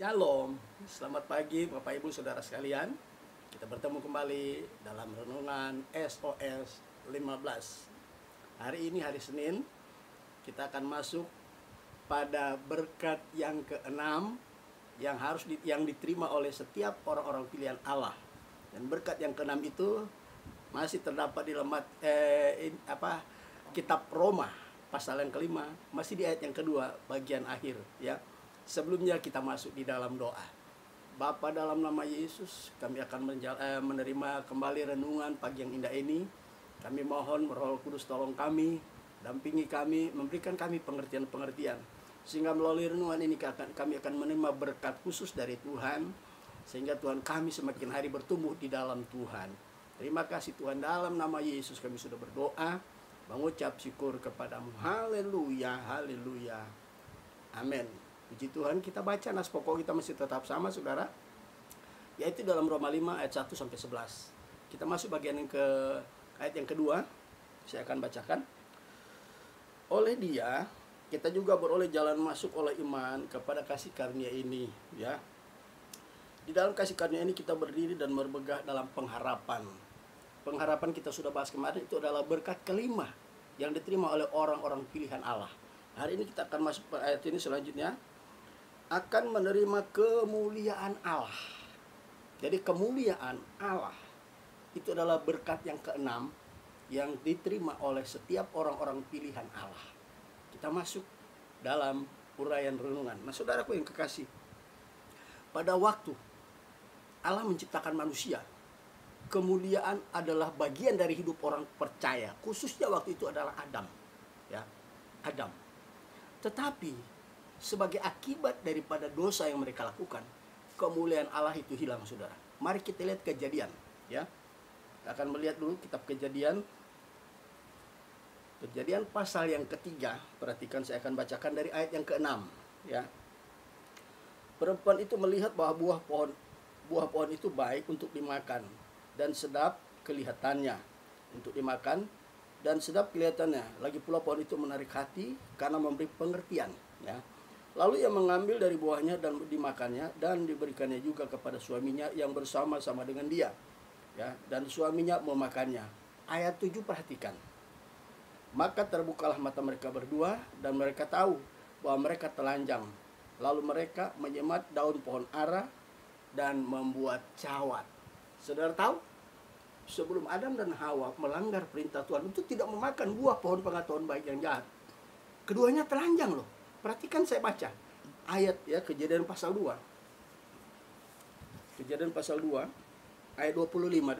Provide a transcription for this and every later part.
Shalom, selamat pagi Bapak Ibu Saudara sekalian. Kita bertemu kembali dalam renungan SOS 15. Hari ini hari Senin, kita akan masuk pada berkat yang keenam yang diterima oleh setiap orang-orang pilihan Allah. Dan berkat yang keenam itu masih terdapat di kitab Roma pasal yang kelima, masih di ayat yang kedua bagian akhir ya. Sebelumnya kita masuk di dalam doa. Bapa, dalam nama Yesus, kami akan menerima kembali renungan pagi yang indah ini. Kami mohon Roh Kudus tolong kami, dampingi kami, memberikan kami pengertian-pengertian. Sehingga melalui renungan ini kami akan menerima berkat khusus dari Tuhan. Sehingga Tuhan kami semakin hari bertumbuh di dalam Tuhan. Terima kasih Tuhan, dalam nama Yesus kami sudah berdoa, mengucap syukur kepadamu. Haleluya, haleluya. Amin. Puji Tuhan, kita baca nas pokok kita masih tetap sama saudara, yaitu dalam Roma 5 ayat 1 sampai 11. Kita masuk bagian yang ayat yang kedua. Saya akan bacakan. Oleh Dia kita juga beroleh jalan masuk oleh iman kepada kasih karunia ini ya. Di dalam kasih karunia ini kita berdiri dan bermegah dalam pengharapan. Pengharapan kita sudah bahas kemarin, itu adalah berkat kelima yang diterima oleh orang-orang pilihan Allah. Hari ini kita akan masuk ke ayat ini selanjutnya. Akan menerima kemuliaan Allah. Jadi kemuliaan Allah itu adalah berkat yang keenam yang diterima oleh setiap orang-orang pilihan Allah. Kita masuk dalam uraian renungan. Nah saudaraku yang kekasih, pada waktu Allah menciptakan manusia, kemuliaan adalah bagian dari hidup orang percaya. Khususnya waktu itu adalah Adam. Ya, Adam. Tetapi sebagai akibat daripada dosa yang mereka lakukan, kemuliaan Allah itu hilang saudara. Mari kita lihat Kejadian ya. Kita akan melihat dulu kitab Kejadian pasal yang ketiga. Perhatikan, saya akan bacakan dari ayat yang ke-6 ya. Perempuan itu melihat bahwa buah pohon itu baik untuk dimakan dan sedap kelihatannya untuk dimakan dan sedap kelihatannya. Lagi pula pohon itu menarik hati karena memberi pengertian ya. Lalu ia mengambil dari buahnya dan dimakannya dan diberikannya juga kepada suaminya yang bersama-sama dengan dia. Ya, dan suaminya memakannya. Ayat 7 perhatikan. Maka terbukalah mata mereka berdua dan mereka tahu bahwa mereka telanjang. Lalu mereka menyemat daun pohon ara dan membuat cawat. Saudara tahu, sebelum Adam dan Hawa melanggar perintah Tuhan untuk tidak memakan buah pohon pengetahuan baik dan jahat, keduanya telanjang loh. Perhatikan, saya baca ayat ya, Kejadian pasal 2. Kejadian pasal 2 ayat 25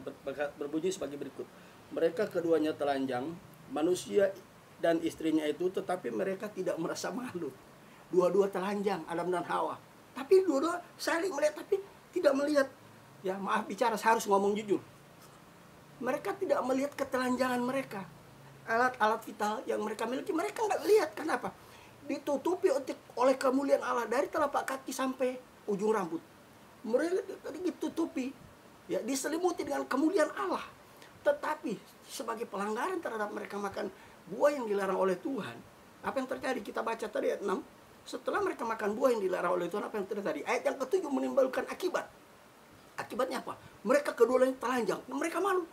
berbunyi sebagai berikut. Mereka keduanya telanjang, manusia dan istrinya itu, tetapi mereka tidak merasa malu. Dua-dua telanjang, Adam dan Hawa. Tapi dua-dua saling melihat tapi tidak melihat. Ya, maaf bicara, saya harus ngomong jujur. Mereka tidak melihat ketelanjangan mereka. Alat-alat vital yang mereka miliki mereka nggak lihat. Kenapa? Ditutupi oleh kemuliaan Allah dari telapak kaki sampai ujung rambut. Mereka ditutupi, ya, diselimuti dengan kemuliaan Allah. Tetapi sebagai pelanggaran terhadap mereka makan buah yang dilarang oleh Tuhan, apa yang terjadi? Kita baca tadi ayat 6. Setelah mereka makan buah yang dilarang oleh Tuhan, apa yang terjadi? Ayat yang ke-7 menimbulkan akibat. Akibatnya apa? Mereka keduanya telanjang, mereka malu.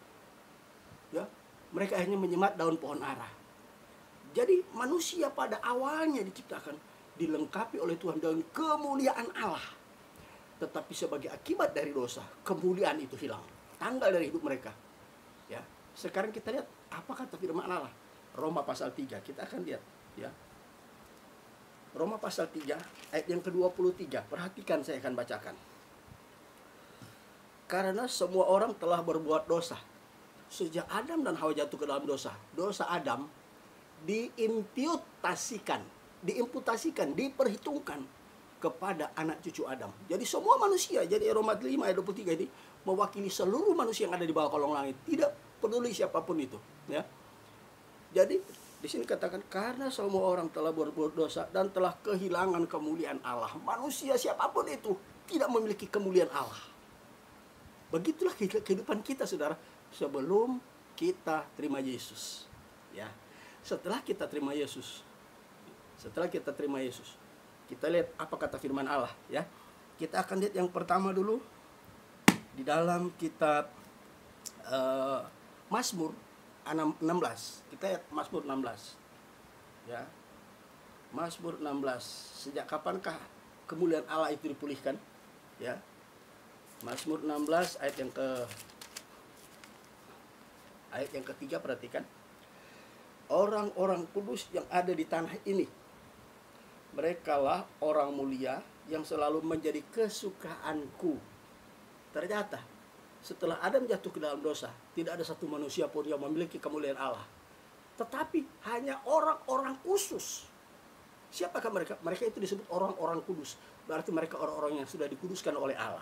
Ya, mereka akhirnya menyemat daun pohon ara. Jadi manusia pada awalnya diciptakan dilengkapi oleh Tuhan dengan kemuliaan Allah. Tetapi sebagai akibat dari dosa, kemuliaan itu hilang, tanggal dari hidup mereka. Ya, sekarang kita lihat apa kata firman Allah. Roma pasal 3, kita akan lihat ya. Roma pasal 3 ayat yang ke-23. Perhatikan, saya akan bacakan. Karena semua orang telah berbuat dosa. Sejak Adam dan Hawa jatuh ke dalam dosa, dosa Adam diimputasikan, diperhitungkan kepada anak cucu Adam. Jadi semua manusia, jadi Roma 5 ayat 23 ini mewakili seluruh manusia yang ada di bawah kolong langit, tidak peduli siapapun itu, ya. Jadi di sini katakan karena semua orang telah berbuat dosa dan telah kehilangan kemuliaan Allah. Manusia siapapun itu tidak memiliki kemuliaan Allah. Begitulah kehidupan kita saudara sebelum kita terima Yesus, ya. Setelah kita terima Yesus, kita lihat apa kata firman Allah ya. Kita akan lihat yang pertama dulu di dalam kitab Mazmur 16. Kita lihat Mazmur 16. Ya. Mazmur 16. Sejak kapankah kemuliaan Allah itu dipulihkan? Ya. Mazmur 16 ayat yang ketiga, perhatikan. Orang-orang kudus yang ada di tanah ini, merekalah orang mulia yang selalu menjadi kesukaanku. Ternyata setelah Adam jatuh ke dalam dosa, tidak ada satu manusia pun yang memiliki kemuliaan Allah. Tetapi hanya orang-orang khusus. Siapakah mereka? Mereka itu disebut orang-orang kudus. Berarti mereka orang-orang yang sudah dikuduskan oleh Allah.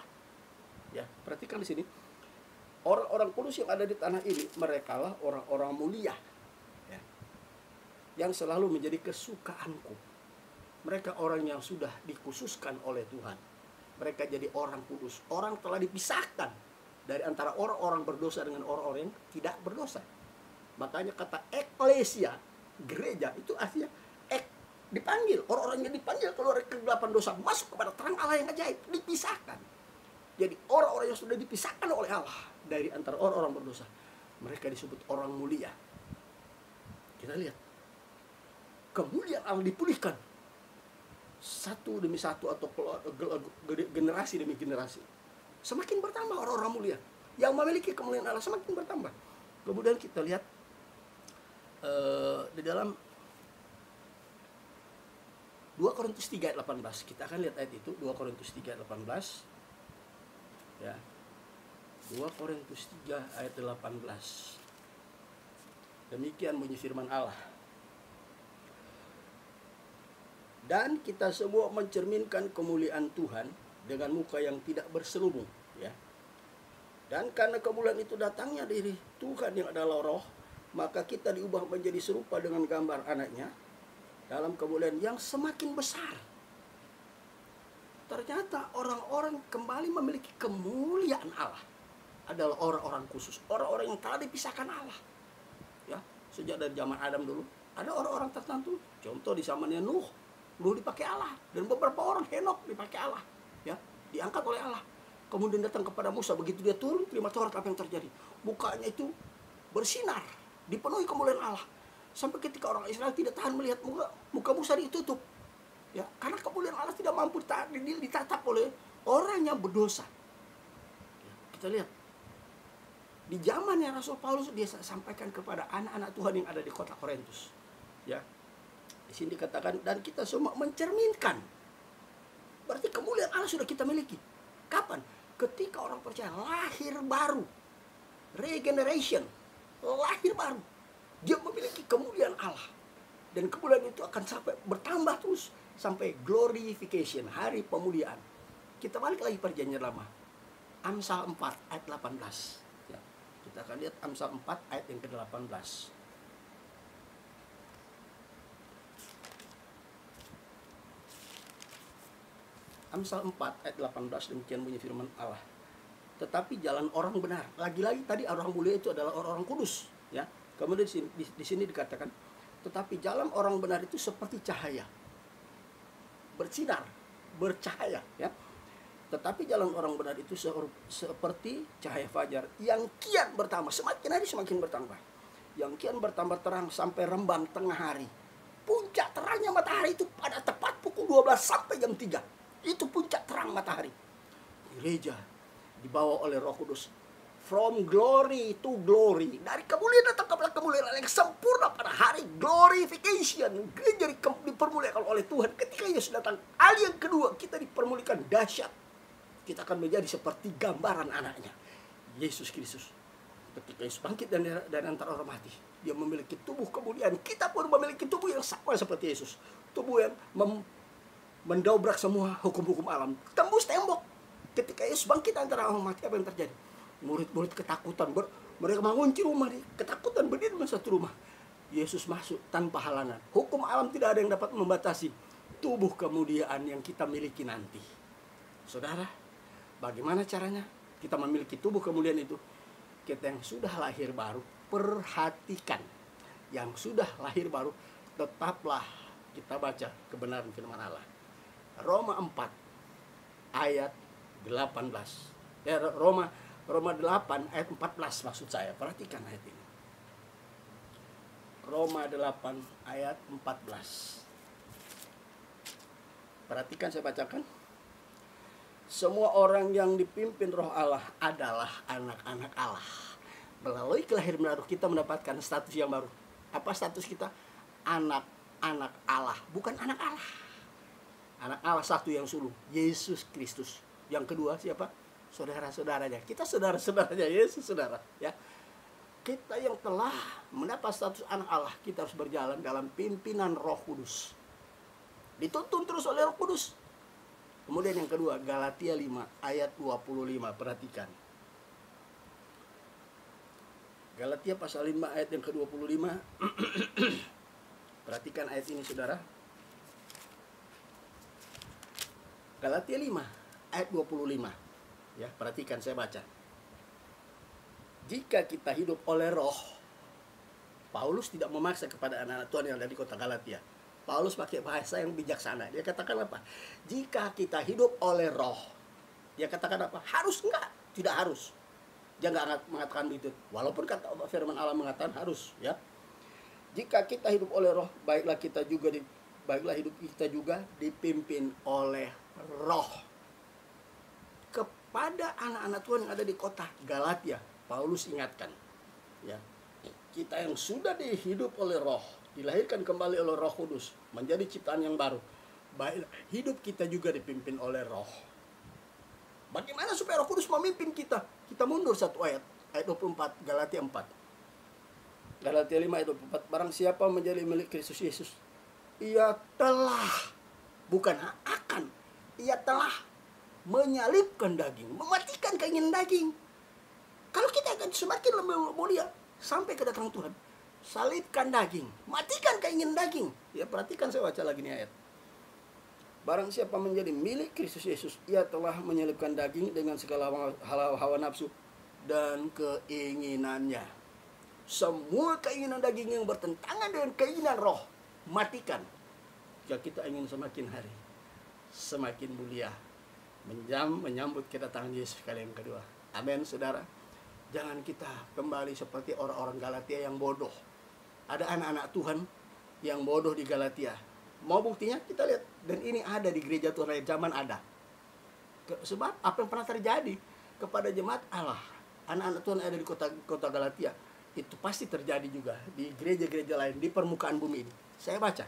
Ya, perhatikan di sini. Orang-orang kudus yang ada di tanah ini, merekalah orang-orang mulia, ya, yang selalu menjadi kesukaanku. Mereka orang yang sudah dikhususkan oleh Tuhan. Mereka jadi orang kudus. Orang telah dipisahkan dari antara orang-orang berdosa dengan orang-orang yang tidak berdosa. Makanya kata eklesia, gereja, itu artinya dipanggil. Orang-orang yang dipanggil keluar dari kegelapan dosa, masuk kepada terang Allah yang ajaib, dipisahkan. Jadi orang-orang yang sudah dipisahkan oleh Allah dari antara orang-orang berdosa, mereka disebut orang mulia. Kita lihat, kemuliaan Allah dipulihkan satu demi satu atau generasi demi generasi. Semakin bertambah orang-orang mulia yang memiliki kemuliaan Allah, semakin bertambah. Kemudian kita lihat di dalam 2 Korintus 3 ayat 18. Kita akan lihat ayat itu, 2 Korintus 3 ayat 18. Ya. 2 Korintus 3 ayat 18. Demikian bunyi firman Allah. Dan kita semua mencerminkan kemuliaan Tuhan dengan muka yang tidak berselubung, ya. Dan karena kemuliaan itu datangnya dari Tuhan yang adalah Roh, maka kita diubah menjadi serupa dengan gambar anaknya dalam kemuliaan yang semakin besar. Ternyata orang-orang kembali memiliki kemuliaan Allah adalah orang-orang khusus, orang-orang yang telah dipisahkan Allah. Ya, sejak dari zaman Adam dulu ada orang-orang tertentu. Contoh di zamannya Nuh dipakai Allah, dan beberapa orang, Henok dipakai Allah, ya, diangkat oleh Allah. Kemudian datang kepada Musa, begitu dia turun terima Taurat, apa yang terjadi? Mukanya itu bersinar, dipenuhi kemuliaan Allah. Sampai ketika orang Israel tidak tahan melihat muka Musa ditutup, ya, karena kemuliaan Allah tidak mampu ditatap oleh orang yang berdosa. Ya, kita lihat di zamannya Rasul Paulus, dia sampaikan kepada anak-anak Tuhan yang ada di kota Korintus, ya. Di sini dikatakan, dan kita semua mencerminkan. Berarti kemuliaan Allah sudah kita miliki. Kapan? Ketika orang percaya lahir baru, regeneration, lahir baru, dia memiliki kemuliaan Allah. Dan kemuliaan itu akan sampai bertambah terus sampai glorification, hari pemuliaan. Kita balik lagi perjanjian lama, Amsal 4 ayat 18. Ya, kita akan lihat Amsal 4 ayat yang ke-18. Amsal 4 ayat 18, demikian bunyi firman Allah. Tetapi jalan orang benar, lagi-lagi tadi orang mulia itu adalah orang-orang kudus, ya. Kemudian di sini dikatakan, tetapi jalan orang benar itu seperti cahaya, bersinar, bercahaya, ya. Tetapi jalan orang benar itu seperti cahaya fajar yang kian bertambah, semakin hari semakin bertambah, yang kian bertambah terang sampai rembang tengah hari. Puncak terangnya matahari itu pada tepat pukul 12 sampai jam 3. Itu puncak terang matahari. Gereja dibawa oleh Roh Kudus from glory to glory, dari kemuliaan datang kepada kemuliaan yang sempurna pada hari glorification. Gereja dipermuliakan oleh Tuhan. Ketika Yesus datang kali yang kedua, kita dipermuliakan dahsyat. Kita akan menjadi seperti gambaran anaknya, Yesus Kristus. Ketika Yesus bangkit dan antara orang mati, dia memiliki tubuh kemuliaan. Kita pun memiliki tubuh yang sama seperti Yesus. Tubuh yang mendobrak semua hukum-hukum alam, tembus tembok. Ketika Yesus bangkit antara orang mati, apa yang terjadi? Murid-murid ketakutan, mereka mengunci rumah, ketakutan berdiri di satu rumah. Yesus masuk tanpa halangan. Hukum alam tidak ada yang dapat membatasi tubuh kemuliaan yang kita miliki nanti. Saudara, bagaimana caranya kita memiliki tubuh kemuliaan itu? Kita yang sudah lahir baru, perhatikan. Yang sudah lahir baru, tetaplah kita baca kebenaran firman Allah. Roma 4 ayat 18. Ya, Roma 8 ayat 14 maksud saya. Perhatikan ayat ini. Roma 8 ayat 14. Perhatikan, saya bacakan. Semua orang yang dipimpin Roh Allah adalah anak-anak Allah. Melalui kelahiran baru kita mendapatkan status yang baru. Apa status kita? Anak-anak Allah, bukan anak Allah. Anak Allah satu yang sulung, Yesus Kristus. Yang kedua siapa? Saudara-saudaranya. Kita saudara-saudaranya Yesus, saudara, ya. Kita yang telah mendapat status anak Allah, kita harus berjalan dalam pimpinan Roh Kudus. Dituntun terus oleh Roh Kudus. Kemudian yang kedua, Galatia 5 ayat 25. Perhatikan. Galatia pasal 5 ayat yang ke-25. Perhatikan ayat ini, saudara. Galatia 5 ayat 25. Ya, perhatikan, saya baca. Jika kita hidup oleh Roh, Paulus tidak memaksa kepada anak-anak Tuhan yang ada di kota Galatia. Paulus pakai bahasa yang bijaksana. Dia katakan apa? Jika kita hidup oleh Roh. Dia katakan apa? Harus enggak? Tidak harus. Dia enggak mengatakan begitu. Walaupun kata firman Allah mengatakan harus, ya. Jika kita hidup oleh Roh, baiklah hidup kita juga dipimpin oleh Roh. Kepada anak-anak Tuhan yang ada di kota Galatia, Paulus ingatkan, ya, kita yang sudah dihidup oleh Roh, dilahirkan kembali oleh Roh Kudus, menjadi ciptaan yang baru, baik hidup kita juga dipimpin oleh Roh. Bagaimana supaya Roh Kudus memimpin kita? Kita mundur satu ayat 24, Galatia 4. Galatia 5 ayat 24. Barang siapa menjadi milik Kristus Yesus, ia telah, bukan akan, ia telah menyalibkan daging, mematikan keinginan daging. Kalau kita akan semakin lebih mulia sampai kedatangan Tuhan, salibkan daging, matikan keinginan daging. Ya, perhatikan, saya baca lagi nih ayat. Barang siapa menjadi milik Kristus Yesus, ia telah menyalibkan daging dengan segala hawa nafsu dan keinginannya. Semua keinginan daging yang bertentangan dengan keinginan Roh, matikan. Jika kita ingin semakin hari semakin mulia, menyambut kedatangan Yesus kali yang kedua. Amin, saudara. Jangan kita kembali seperti orang-orang Galatia yang bodoh. Ada anak-anak Tuhan yang bodoh di Galatia. Mau buktinya? Kita lihat. Dan ini ada di gereja Tuhan akhir zaman ada. Sebab apa yang pernah terjadi kepada jemaat Allah, anak-anak Tuhan yang ada di kota Galatia, itu pasti terjadi juga di gereja-gereja lain di permukaan bumi ini. Saya baca.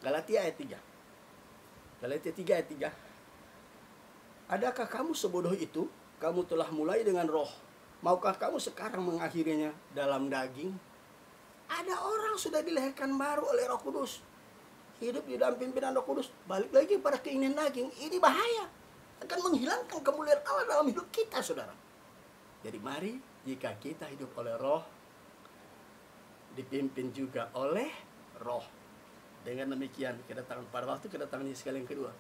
Galatia ayat 3. Galatia 3 ayat 3. Adakah kamu sebodoh itu? Kamu telah mulai dengan Roh. Maukah kamu sekarang mengakhirinya dalam daging? Ada orang sudah dilahirkan baru oleh Roh Kudus, hidup di dalam pimpinan Roh Kudus, balik lagi pada keinginan daging. Ini bahaya, akan menghilangkan kemuliaan Allah dalam hidup kita, saudara. Jadi mari, jika kita hidup oleh Roh, dipimpin juga oleh Roh. Dengan demikian, pada waktu kedatangan Yesus kali yang kedua,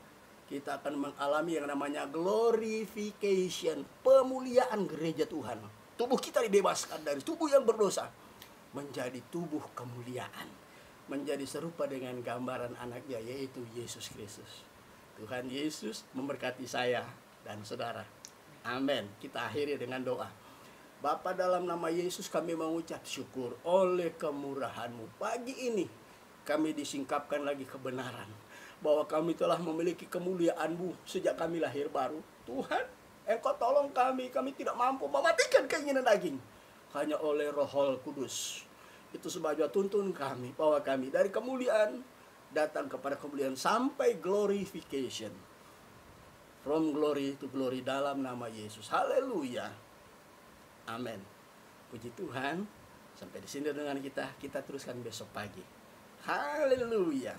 kita akan mengalami yang namanya glorification, pemuliaan gereja Tuhan. Tubuh kita dibebaskan dari tubuh yang berdosa menjadi tubuh kemuliaan, menjadi serupa dengan gambaran anaknya, yaitu Yesus Kristus. Tuhan Yesus memberkati saya dan saudara. Amin. Kita akhiri dengan doa. Bapa, dalam nama Yesus kami mengucap syukur oleh kemurahan-Mu. Pagi ini kami disingkapkan lagi kebenaran bahwa kami telah memiliki kemuliaan-Mu sejak kami lahir baru. Tuhan, Engkau tolong kami tidak mampu mematikan keinginan daging. Hanya oleh Roh Kudus. Itu sebagai tuntun kami, bahwa kami dari kemuliaan datang kepada kemuliaan sampai glorification. From glory to glory dalam nama Yesus. Haleluya. Amin. Puji Tuhan. Sampai di sini dengan kita teruskan besok pagi. Haleluya.